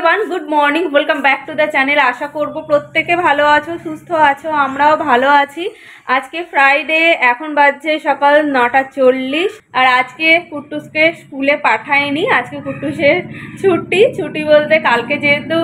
Everyone, good morning, welcome back to the channel. আশা করব প্রত্যেকে ভালো আছো, সুস্থ আছো, আমরাও ভালো আছি। আজকে ফ্রাইডে, এখন বাজছে সকাল 9:40। আর আজকে কুট্টুসকে স্কুলে পাঠাইনি, আজকে কুট্টুসের ছুটি বলতে কালকে যেহেতু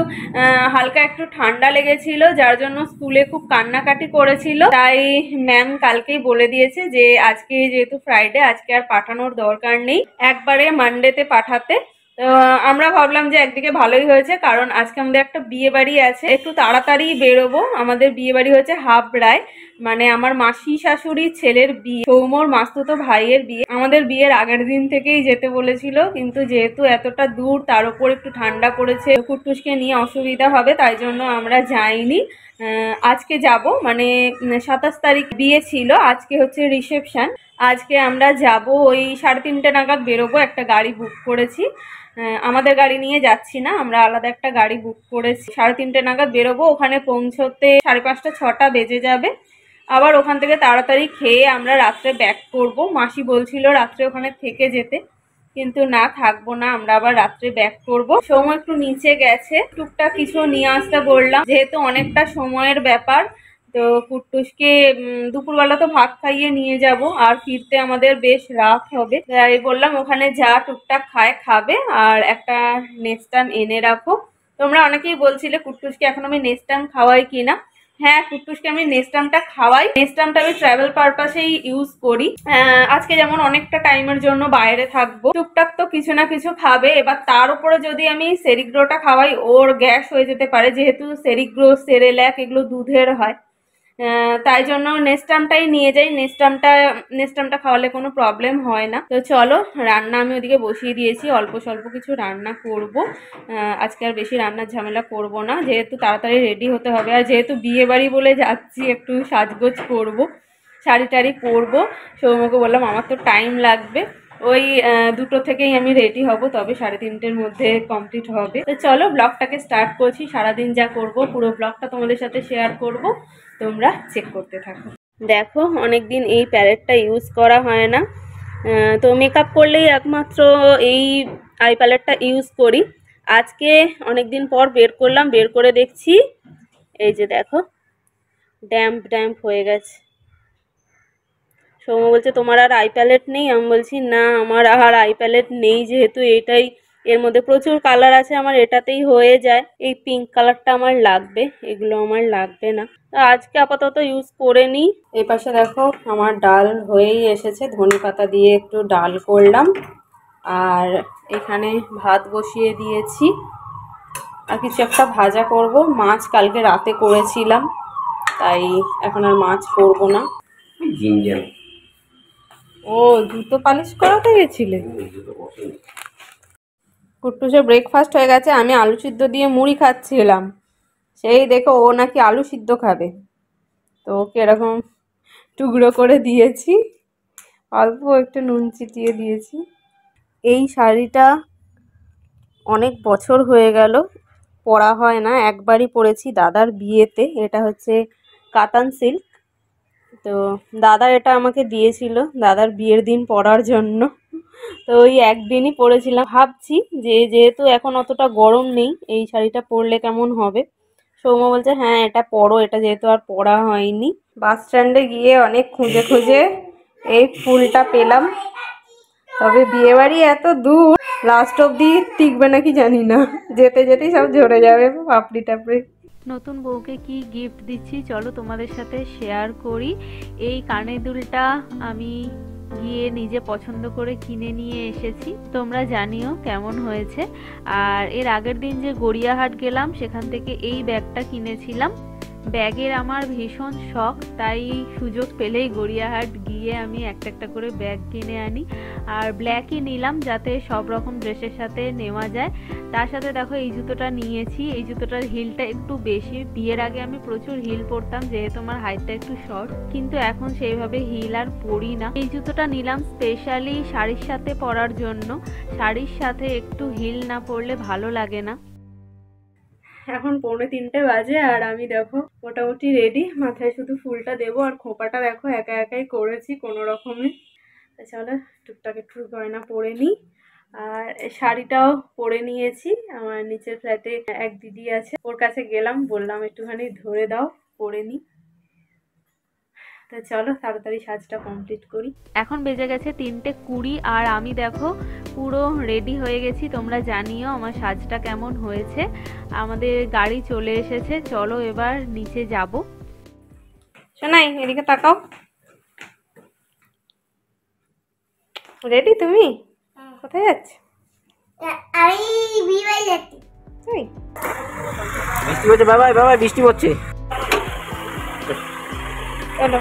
হালকা একটু ঠান্ডা লেগেছিল, যার জন্য স্কুলে খুব কান্নাকাটি করেছিল। তাই ম্যাম কালকেই বলে দিয়েছে যে আজকে যেহেতু ফ্রাইডে, আজকে আর পাঠানোর দরকার নেই, একবারে মানডেতে পাঠাতে। তো আমরা ভাবলাম যে একদিকে ভালোই হয়েছে, কারণ আজকে আমাদের একটা বিয়ে বাড়ি আছে, একটু তাড়াতাড়ি বেরোবো। আমাদের বিয়ে বাড়ি হচ্ছে হাবড়ায়, মানে আমার মাসি শাশুড়ির ছেলের বিয়ে, সৌমর মাস্তুতো ভাইয়ের বিয়ে। আমাদের বিয়ের আগের দিন থেকেই যেতে বলেছিল, কিন্তু যেহেতু এতটা দূর, তার উপর একটু ঠান্ডা পড়েছে, কুট্টুসকে নিয়ে অসুবিধা হবে, তাই জন্য আমরা যাইনি। আজকে যাব, মানে 27 তারিখ বিয়ে ছিল, আজকে হচ্ছে রিসেপশন। আজকে আমরা যাব, ওই 3:30 নাগাদ বেরোবো, একটা গাড়ি বুক করেছি। আমাদের গাড়ি নিয়ে যাচ্ছি না, আমরা আলাদা একটা গাড়ি বুক করেছি। 3:30 নাগাদ বেরোবো, ওখানে পৌঁছতে 5:30 6টা বেজে যাবে। আবার ওখান থেকে তাড়াতাড়ি খেয়ে আমরা রাত্রে ব্যাক করব। মাসি বলছিল রাত্রে ওখানে থেকে যেতে, কিন্তু না, থাকবো না, আমরা আবার রাত্রে ব্যাক করব। সময় একটু নিচে গেছে, টুকটাক কিছু নিয়ে আসতে বললাম, যেহেতু অনেকটা সময়ের ব্যাপার। তো কুট্টুসকে দুপুরবেলা তো ভাত খাইয়ে নিয়ে যাব, আর ফিরতে আমাদের বেশ রাত হবে। তাই বললাম ওখানে যা টুকটাক খাবে, আর একটা নেস্টাম এনে রাখো। তোমরা অনেকেই বলছিলে কুট্টুসকে এখন আমি নেস্টাম খাওয়াই কিনা। হ্যাঁ, কুট্টুসকে আমি নেস্টামটা খাওয়াই। নেস্টামটা আমি ট্রাভেল পারপাসেই ইউজ করি। আজকে যেমন অনেকটা টাইমের জন্য বাইরে থাকবো, টুকটাক তো কিছু না কিছু খাবে। এবার তার উপরে যদি আমি সেরিগ্রোটা খাওয়াই, ওর গ্যাস হয়ে যেতে পারে, যেহেতু সেরিগ্রো, সেরেল্যাক এগুলো দুধের হয়। তাই জন্য নেস্টামটাই নিয়ে যাই। নেস্টামটা খাওয়ালে কোনো প্রবলেম হয় না। তো চলো, রান্না আমি ওদিকে বসিয়ে দিয়েছি, অল্প স্বল্প কিছু রান্না করব। আজকে আর বেশি রান্নার ঝামেলা করব না, যেহেতু তাড়াতাড়ি রেডি হতে হবে। আর যেহেতু বিয়ে বাড়ি বলে যাচ্ছি, একটু সাজগোজ করব, শাড়ি টাড়ি পরবো। সৌম্যকে বললাম আমার তো টাইম লাগবে, ওই 2টো থেকেই আমি রেডি হব, তবে 3:30-র মধ্যে কমপ্লিট হবে। তো চলো, ব্লগটাকে স্টার্ট করছি। সারাদিন যা করব পুরো ব্লগটা তোমাদের সাথে শেয়ার করব, তোমরা চেক করতে থাকো। দেখো, অনেকদিন এই প্যালেটটা ইউজ করা হয় না, তো মেকআপ করলেই একমাত্র এই আই প্যালেটটা ইউজ করি। আজকে অনেকদিন পর বের করলাম, বের করে দেখছি এই যে দেখো, ড্যাম্প হয়ে গেছে। সৌম্য বলছে তোমার আর আই প্যালেট নেই? আমি বলছি না, আমার আর আই প্যালেট নেই, যেহেতু এটাই, এর মধ্যে প্রচুর কালার আছে, আমার এটাতেই হয়ে যায়। এই পিঙ্ক কালারটা আমার লাগবে, এগুলো আমার লাগবে না। তো আজকে আপাতত ইউজ করে নিই। এই পাশে দেখো আমার ডাল হয়েই এসেছে, ধনেপাতা দিয়ে একটু ডাল করলাম, আর এখানে ভাত বসিয়ে দিয়েছি, আর কিছু একটা ভাজা করব। মাছ কালকে রাতে করেছিলাম, তাই এখন আর মাছ করব না। ও, জুতো পালিশ করাতে গেছিলে? কুট্টুসের ব্রেকফাস্ট হয়ে গেছে, আমি আলু সিদ্ধ দিয়ে মুড়ি খাচ্ছিলাম, সেই দেখো ও নাকি আলু সিদ্ধ খাবে, তো ওকে এরকম টুকরো করে দিয়েছি, অল্প একটু নুন চিটিয়ে দিয়েছি। এই শাড়িটা অনেক বছর হয়ে গেল পরা হয় না, একবারই পরেছি দাদার বিয়েতে। এটা হচ্ছে কাতান সিল্ক, তো দাদা এটা আমাকে দিয়েছিল দাদার বিয়ের দিন পরার জন্য। তো ওই একদিনই পরেছিলাম। ভাবছি যে যেহেতু এখন অতটা গরম নেই, এই শাড়িটা পরলে কেমন হবে। সৌম্য বলছে হ্যাঁ এটা পরো, এটা যেহেতু আর পরা হয়নি। বাস স্ট্যান্ডে গিয়ে অনেক খুঁজে এই ফুলটা পেলাম, তবে বিয়ে বাড়ি এত দূর, লাস্ট অব্দি টিকবে নাকি জানি না, যেতে যেতেই সব ঝরে যাবে পাপড়ি টাপড়ি। নতুন বউকে কি গিফট দিচ্ছি চলো তোমাদের সাথে শেয়ার করি। এই কানের দুলটা আমি গিয়ে নিজে পছন্দ করে কিনে নিয়ে এসেছি, তোমরা জানিও কেমন হয়েছে। আর এর আগের দিন যে গড়িয়াহাট গেলাম, সেখান থেকে এই ব্যাগটা কিনেছিলাম। ব্যাগের আমার ভীষণ শখ, তাই সুযোগ পেলেই গড়িয়াহাট গিয়ে আমি একটা একটা করে ব্যাগ কিনে আনি। আর ব্ল্যাকই নিলাম, যাতে সব রকম ড্রেসের সাথে নেওয়া যায়। তার সাথে দেখো এই জুতোটা নিয়েছি, এই জুতোটার হিলটা একটু বেশি। বিয়ের আগে আমি প্রচুর হিল পরতাম, যেহেতু আমার হাইটটা একটু শর্ট, কিন্তু এখন সেইভাবে হিল আর পরি না। এই জুতোটা নিলাম স্পেশালি শাড়ির সাথে পরার জন্য, শাড়ির সাথে একটু হিল না পরলে ভালো লাগে না। এখন 2:45 বাজে, আর আমি দেখো মোটামুটি রেডি, মাথায় শুধু ফুলটা দেবো, আর খোঁপাটা দেখো একা একাই করেছি কোনো রকমে। চলো টুকটাক একটু গয়না পরে নিই, আর শাড়িটাও পরে নিয়েছি। আমার নিচের ফ্ল্যাটে এক দিদি আছে, ওর কাছে গেলাম, বললাম একটুখানি ধরে দাও, পরে নি। তা চলো তাড়াতাড়ি সাজটা কমপ্লিট করি। এখন বেজে গেছে 3:20 আর আমি দেখো পুরো রেডি হয়ে গেছি। তোমরা জানিও আমার সাজটা কেমন হয়েছে। আমাদের গাড়ি চলে এসেছে, চলো এবার নিচে যাব। শোনাই এদিকে তাকাও। রেডি তুমি? কোথায় যাচ্ছ? আমি বিয়ে যাচ্ছি। তুই বৃষ্টি হচ্ছে, বাবা বাবা বৃষ্টি হচ্ছে। চলো।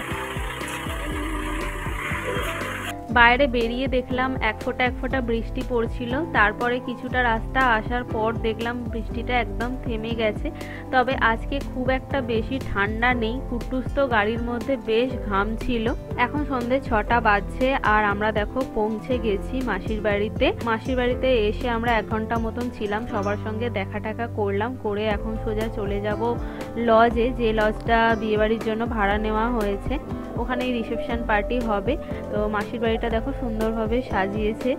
বাইরে বেরিয়ে দেখলাম এক ফোঁটা বৃষ্টি পড়ছিল। তারপরে কিছুটা রাস্তা আসার পর দেখলাম বৃষ্টিটা একদম থেমে গেছে। তবে আজকে খুব একটা বেশি ঠান্ডা নেই। কুট্টুস তো গাড়ির মধ্যে বেশ ঘাম ছিল। এখন সন্ধ্যে 6টা বাজছে আর আমরা দেখো পৌঁছে গেছি মাসির বাড়িতে। মাসির বাড়িতে এসে আমরা 1 ঘন্টা মতন ছিলাম, সবার সঙ্গে দেখা টাকা করলাম, করে এখন সোজা চলে যাব লজে, যে লজটা বিয়েবাড়ির জন্য ভাড়া নেওয়া হয়েছে। ওখানেই রিসেপশন পার্টি হবে। তো মাসির বাড়িটা দেখো সুন্দরভাবে সাজিয়েছে,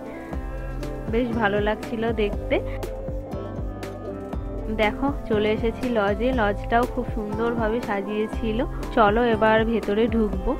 বেশ ভালো লাগছিল দেখতে। দেখো চলে এসেছি লজে, লজটাও খুব সুন্দরভাবে সাজিয়েছিল। চলো এবার ভেতরে ঢুকবো।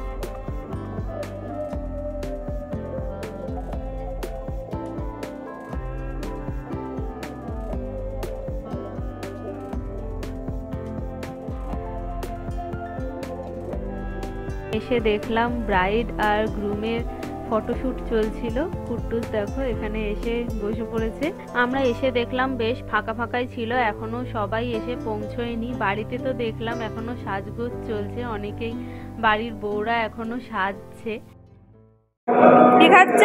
এসে দেখলাম ব্রাইড আর গ্রুমের ফটোশুট চলছিল। কুট্টুস দেখো এখানে এসে বসে পড়েছে। আমরা এসে দেখলাম বেশ ফাঁকা ফাঁকাই ছিল, এখনো সবাই এসে পৌঁছয়নি। বাড়িতে তো দেখলাম এখনো সাজগোজ চলছে, অনেকেই বাড়ির বউরা এখনো সাজছে। কি খাচ্ছ?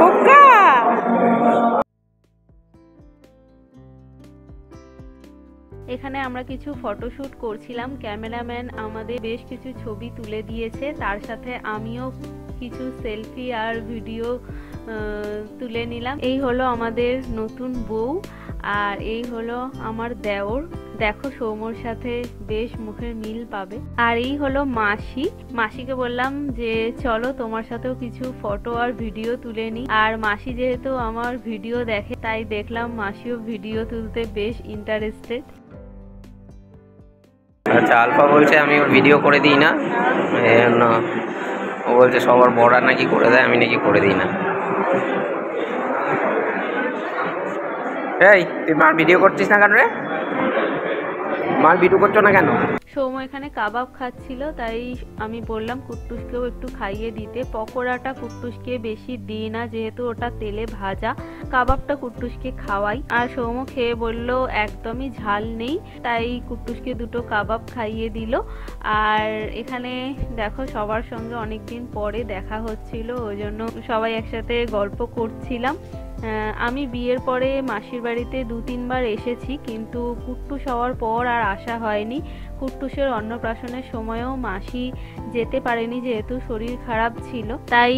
হুক্কা? এখানে আমরা কিছু ফটোশুট করছিলাম, ক্যামেরাম্যান আমাদের বেশ কিছু ছবি তুলে দিয়েছে, তার সাথে আমিও কিছু সেলফি আর ভিডিও তুলে নিলাম। এই হলো আমাদের নতুন বউ আর এই হলো আমার দেওর। দেখো সৌমর সাথে বেশ মুখের মিল পাবে। আর এই হলো মাসি। মাসিকে বললাম যে চলো তোমার সাথেও কিছু ফটো আর ভিডিও তুলে নি। আর মাসি যেহেতু আমার ভিডিও দেখে তাই দেখলাম মাসিও ভিডিও তুলতে বেশ ইন্টারেস্টেড। আচ্ছা, আলফা বলছে আমি ওর ভিডিও করে দিই না, না ও বলছে সবার বড়া নাকি করে দেয়, আমি নাকি করে দিই না। এই তুই মার ভিডিও করছিস না কেন রে? মার ভিডিও করছো না কেন? সৌম এখানে কাবাব খাচ্ছিল, তাই আমি বললাম কুট্টুসকেও একটু খাইয়ে দিতে। পকোড়াটা কুট্টুসকে বেশি দিই না, যেহেতু ওটা তেলে ভাজা। কাবাবটা কুট্টুসকে খাওয়াই। আর সৌম খেয়ে বলল একদমই ঝাল নেই, তাই কুট্টুসকে 2টো কাবাব খাইয়ে দিল। আর এখানে দেখো সবার সঙ্গে অনেকদিন পরে দেখা হচ্ছিল, ওই জন্য সবাই একসাথে গল্প করছিলাম। আমি বিয়ের পরে মাসির বাড়িতে 2-3 বার এসেছি, কিন্তু কুট্টুস হওয়ার পর আর আসা হয়নি। কুট্টুসের অন্নপ্রাশনের সময়ও মাসি যেতে পারেনি, যেহেতু শরীর খারাপ ছিল। তাই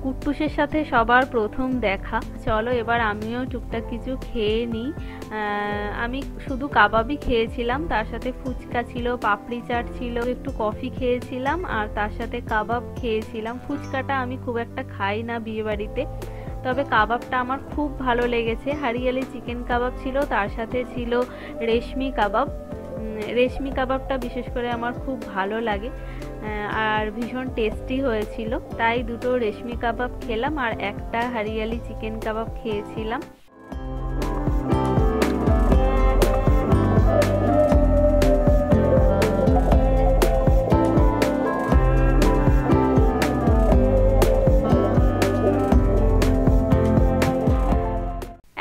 কুট্টুসের সাথে সবার প্রথম দেখা। চলো এবার আমিও টুকটাক কিছু খেয়ে নিই। আমি শুধু কাবাবই খেয়েছিলাম, তার সাথে ফুচকা ছিল, পাপড়ি চাট ছিল, একটু কফি খেয়েছিলাম আর তার সাথে কাবাব খেয়েছিলাম। ফুচকাটা আমি খুব একটা খাই না বিয়ে বাড়িতে, তবে কাবাবটা আমার খুব ভালো লেগেছে। হারিয়ালি চিকেন কাবাব ছিল, তার সাথে ছিল রেশমি কাবাব। রেশমি কাবাবটা বিশেষ করে আমার খুব ভালো লাগে আর ভীষণ টেস্টি হয়েছিল। তাই 2টো রেশমি কাবাব খেলাম আর একটা হারিয়ালি চিকেন কাবাব খেয়েছিলাম।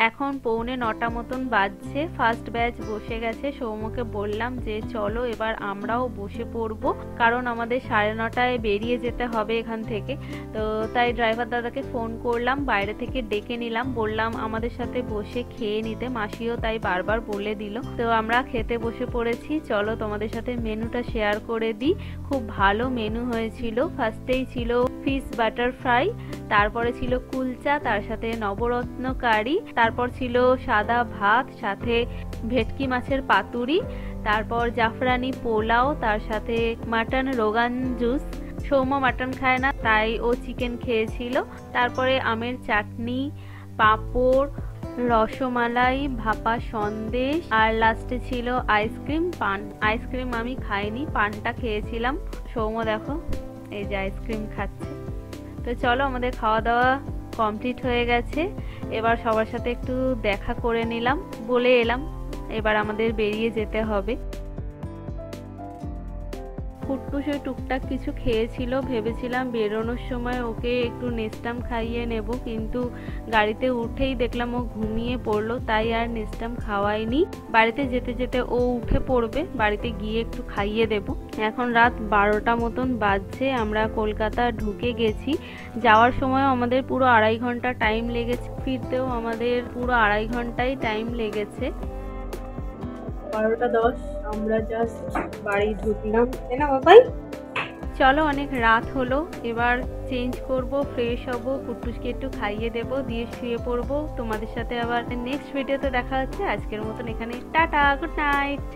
এখন 8:45 মতন বাজছে। ফার্স্ট ব্যাচ বসে গেছে। সৌমকে বললাম যে চলো এবার আমরাও বসে পড়বো, কারণ আমাদের 9:30টায় বেরিয়ে যেতে হবে এখান থেকে। তো তাই ড্রাইভার দাদাকে ফোন করলাম, বাইরে থেকে ডেকে নিলাম, বললাম আমাদের সাথে বসে খেয়ে নিতে। মাসিও তাই বারবার বলে দিল। তো আমরা খেতে বসে পড়েছি। চলো তোমাদের সাথে মেনুটা শেয়ার করে দিই। খুব ভালো মেনু হয়েছিল। ফার্স্টেই ছিল ফিশ বাটার ফ্রাই, তারপরে ছিল কুলচা, তার সাথে নবরত্ন কারি, তারপর ছিল সাদা ভাত, সাথে ভেটকি মাছের পাতুরি, তারপর জাফরানি পোলাও, তার সাথে mutton rogan juice. Soumya mutton খায় না, তাই ও চিকেন খেয়েছিল। তারপরে আমের চাটনি, পাঁপড়, রসমালাই, ভাপা সন্দেশ আর লাস্টে ছিল আইসক্রিম, পান। আইসক্রিম আমি খাইনি, পানটা খেয়েছিলাম। সৌম্য দেখো এই যে আইসক্রিম খাচ্ছে। তো চলো আমাদের খাওয়া দাওয়া কমপ্লিট হয়ে গেছে। এবার সবার সাথে একটু দেখা করে নিলাম, বলে এলাম এবার আমাদের বেরিয়ে যেতে হবে। কুট্টুস ওই টুকটাক কিছু খেয়েছিল, ভেবেছিলাম বেরোনোর সময় ওকে একটু নেস্টাম খাইয়ে নেব, কিন্তু গাড়িতে উঠেই দেখলাম ও ঘুমিয়ে পড়লো, তাই আর নেস্টাম খাওয়াইনি। বাড়িতে যেতে যেতে ও উঠে পড়বে, বাড়িতে গিয়ে একটু খাইয়ে দেব। এখন রাত 12টা মতন বাজছে, আমরা কলকাতা ঢুকে গেছি। যাওয়ার সময় আমাদের পুরো 2.5 ঘন্টা টাইম লেগেছে, ফিরতেও আমাদের পুরো 2.5 ঘন্টাই টাইম লেগেছে। 12টা 10 আমরা জাস্ট বাড়ি ঢুকলাম, তাই না বাবাই? চলো অনেক রাত হলো, এবার চেঞ্জ করব, ফ্রেশ হব, কুট্টুসকে একটু খাইয়ে দেব, দিয়ে শুয়ে পড়বো। তোমাদের সাথে আবার নেক্সট ভিডিওতে দেখা হচ্ছে। আজকের মতন এখানে টাটা, গুড নাইট।